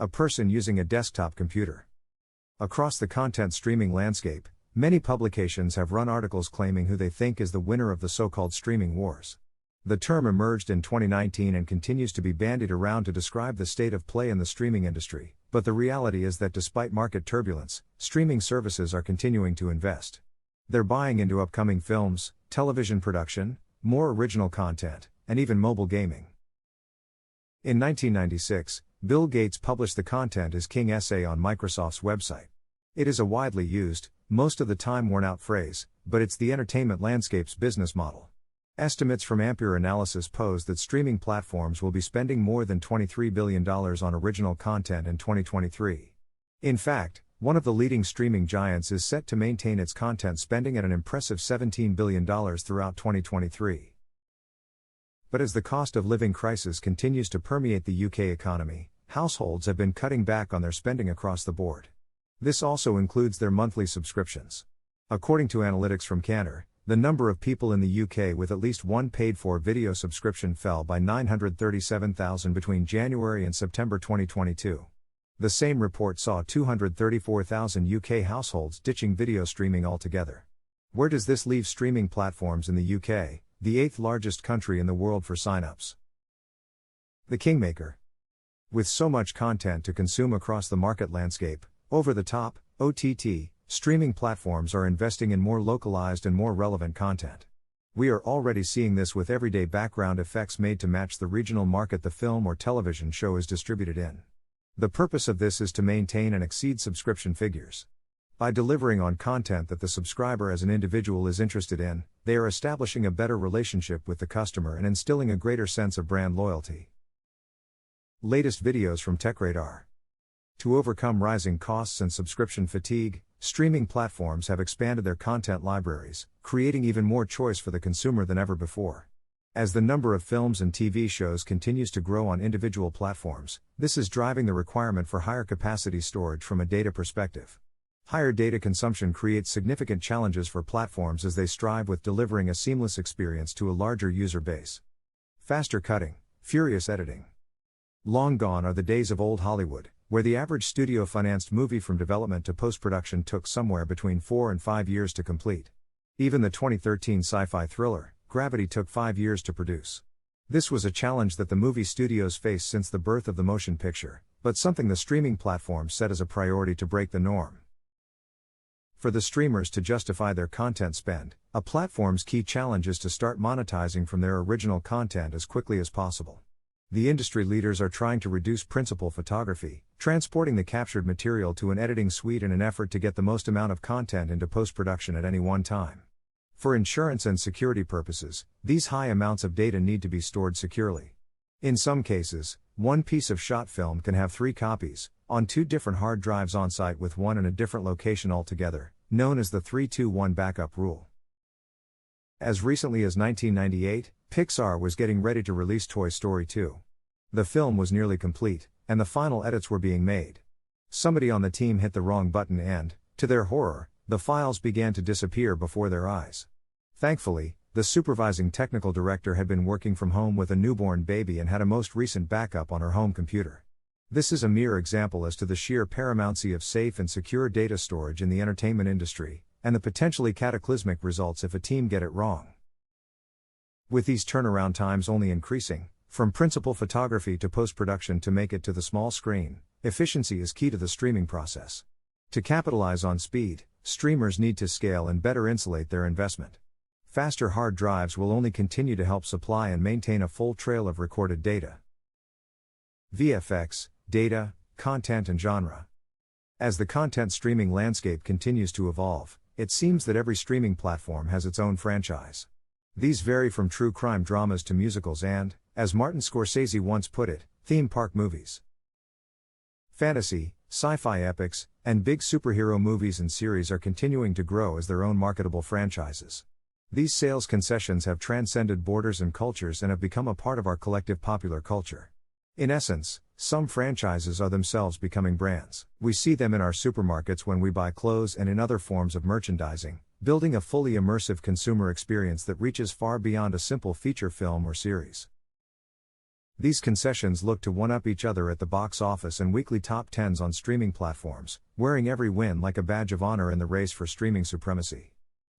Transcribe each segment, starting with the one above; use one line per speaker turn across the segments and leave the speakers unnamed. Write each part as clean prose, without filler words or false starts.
A person using a desktop computer. Across the content streaming landscape, many publications have run articles claiming who they think is the winner of the so-called streaming wars. The term emerged in 2019 and continues to be bandied around to describe the state of play in the streaming industry, but the reality is that despite market turbulence, streaming services are continuing to invest. They're buying into upcoming films, television production, more original content, and even mobile gaming. In 1996, Bill Gates published the Content is King essay on Microsoft's website. It is a widely used, most of the time worn-out phrase, but it's the entertainment landscape's business model. Estimates from Ampere Analysis pose that streaming platforms will be spending more than $23 billion on original content in 2023. In fact, one of the leading streaming giants is set to maintain its content spending at an impressive $17 billion throughout 2023. But as the cost of living crisis continues to permeate the UK economy, households have been cutting back on their spending across the board. This also includes their monthly subscriptions. According to analytics from Cantor, the number of people in the UK with at least one paid-for video subscription fell by 937,000 between January and September 2022. The same report saw 234,000 UK households ditching video streaming altogether. Where does this leave streaming platforms in the UK, the 8th largest country in the world for sign-ups? The Kingmaker. With so much content to consume across the market landscape, over-the-top, OTT, streaming platforms are investing in more localized and more relevant content. We are already seeing this with everyday background effects made to match the regional market the film or television show is distributed in. The purpose of this is to maintain and exceed subscription figures. By delivering on content that the subscriber as an individual is interested in, they are establishing a better relationship with the customer and instilling a greater sense of brand loyalty. Latest videos from TechRadar. To overcome rising costs and subscription fatigue, streaming platforms have expanded their content libraries, creating even more choice for the consumer than ever before. As the number of films and TV shows continues to grow on individual platforms, this is driving the requirement for higher capacity storage from a data perspective. Higher data consumption creates significant challenges for platforms as they strive with delivering a seamless experience to a larger user base. Faster cutting, furious editing. Long gone are the days of old Hollywood, where the average studio-financed movie from development to post-production took somewhere between 4 and 5 years to complete. Even the 2013 sci-fi thriller, Gravity, took 5 years to produce. This was a challenge that the movie studios faced since the birth of the motion picture, but something the streaming platforms set as a priority to break the norm. For the streamers to justify their content spend, a platform's key challenge is to start monetizing from their original content as quickly as possible. The industry leaders are trying to reduce principal photography, transporting the captured material to an editing suite in an effort to get the most amount of content into post-production at any one time. For insurance and security purposes, these high amounts of data need to be stored securely. In some cases, one piece of shot film can have 3 copies, on 2 different hard drives on site with one in a different location altogether, known as the 3-2-1 backup rule. As recently as 1998, Pixar was getting ready to release Toy Story 2. The film was nearly complete, and the final edits were being made. Somebody on the team hit the wrong button and, to their horror, the files began to disappear before their eyes. Thankfully, the supervising technical director had been working from home with a newborn baby and had a most recent backup on her home computer. This is a mere example as to the sheer paramountcy of safe and secure data storage in the entertainment industry, and the potentially cataclysmic results if a team get it wrong. With these turnaround times only increasing, from principal photography to post-production to make it to the small screen, efficiency is key to the streaming process. To capitalize on speed, streamers need to scale and better insulate their investment. Faster hard drives will only continue to help supply and maintain a full trail of recorded data. VFX, data, content and genre. As the content streaming landscape continues to evolve, it seems that every streaming platform has its own franchise. These vary from true crime dramas to musicals and, as Martin Scorsese once put it, theme park movies. Fantasy, sci-fi epics, and big superhero movies and series are continuing to grow as their own marketable franchises. These sales concessions have transcended borders and cultures and have become a part of our collective popular culture. In essence, some franchises are themselves becoming brands. We see them in our supermarkets when we buy clothes and in other forms of merchandising, building a fully immersive consumer experience that reaches far beyond a simple feature film or series. These concessions look to one-up each other at the box office and weekly top 10s on streaming platforms, wearing every win like a badge of honor in the race for streaming supremacy.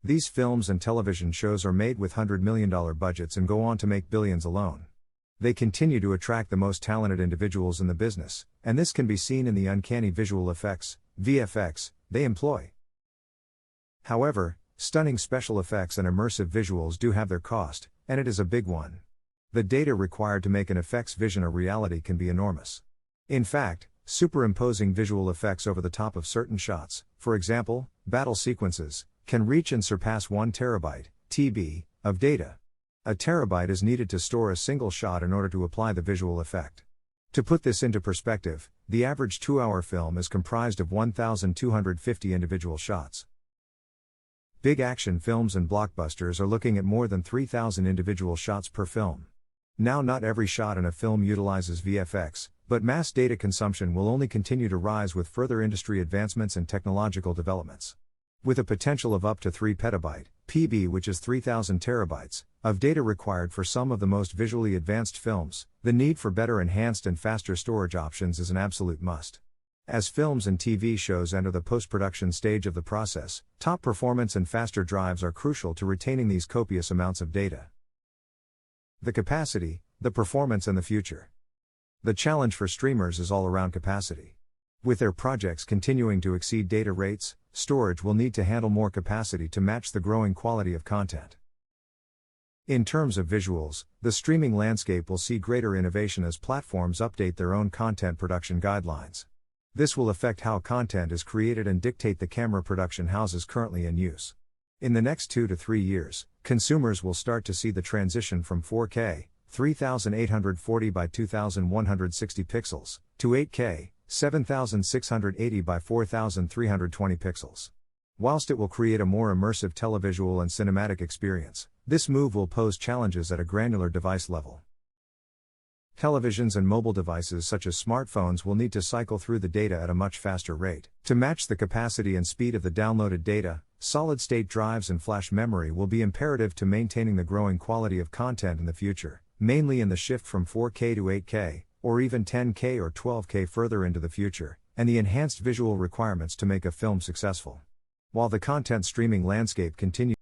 These films and television shows are made with $100 million budgets and go on to make billions alone. They continue to attract the most talented individuals in the business, and this can be seen in the uncanny visual effects, VFX, they employ. However, stunning special effects and immersive visuals do have their cost, and it is a big one. The data required to make an effects vision a reality can be enormous. In fact, superimposing visual effects over the top of certain shots, for example, battle sequences, can reach and surpass 1 terabyte, TB, of data. A terabyte is needed to store a single shot in order to apply the visual effect. To put this into perspective, the average 2-hour film is comprised of 1,250 individual shots. Big action films and blockbusters are looking at more than 3,000 individual shots per film. Now, not every shot in a film utilizes VFX, but mass data consumption will only continue to rise with further industry advancements and technological developments. With a potential of up to 3 petabyte, PB, which is 3,000 terabytes, of data required for some of the most visually advanced films, the need for better enhanced and faster storage options is an absolute must. As films and TV shows enter the post-production stage of the process, top performance and faster drives are crucial to retaining these copious amounts of data. The capacity, the performance and the future. The challenge for streamers is all around capacity. With their projects continuing to exceed data rates, storage will need to handle more capacity to match the growing quality of content. In terms of visuals, the streaming landscape will see greater innovation as platforms update their own content production guidelines. This will affect how content is created and dictate the camera production houses currently in use. In the next 2 to 3 years, consumers will start to see the transition from 4K, 3840 by 2160 pixels, to 8K, 7680 by 4320 pixels. Whilst it will create a more immersive televisual and cinematic experience, this move will pose challenges at a granular device level. Televisions and mobile devices such as smartphones will need to cycle through the data at a much faster rate. To match the capacity and speed of the downloaded data, solid-state drives and flash memory will be imperative to maintaining the growing quality of content in the future, mainly in the shift from 4K to 8K, or even 10K or 12K further into the future, and the enhanced visual requirements to make a film successful. While the content streaming landscape continues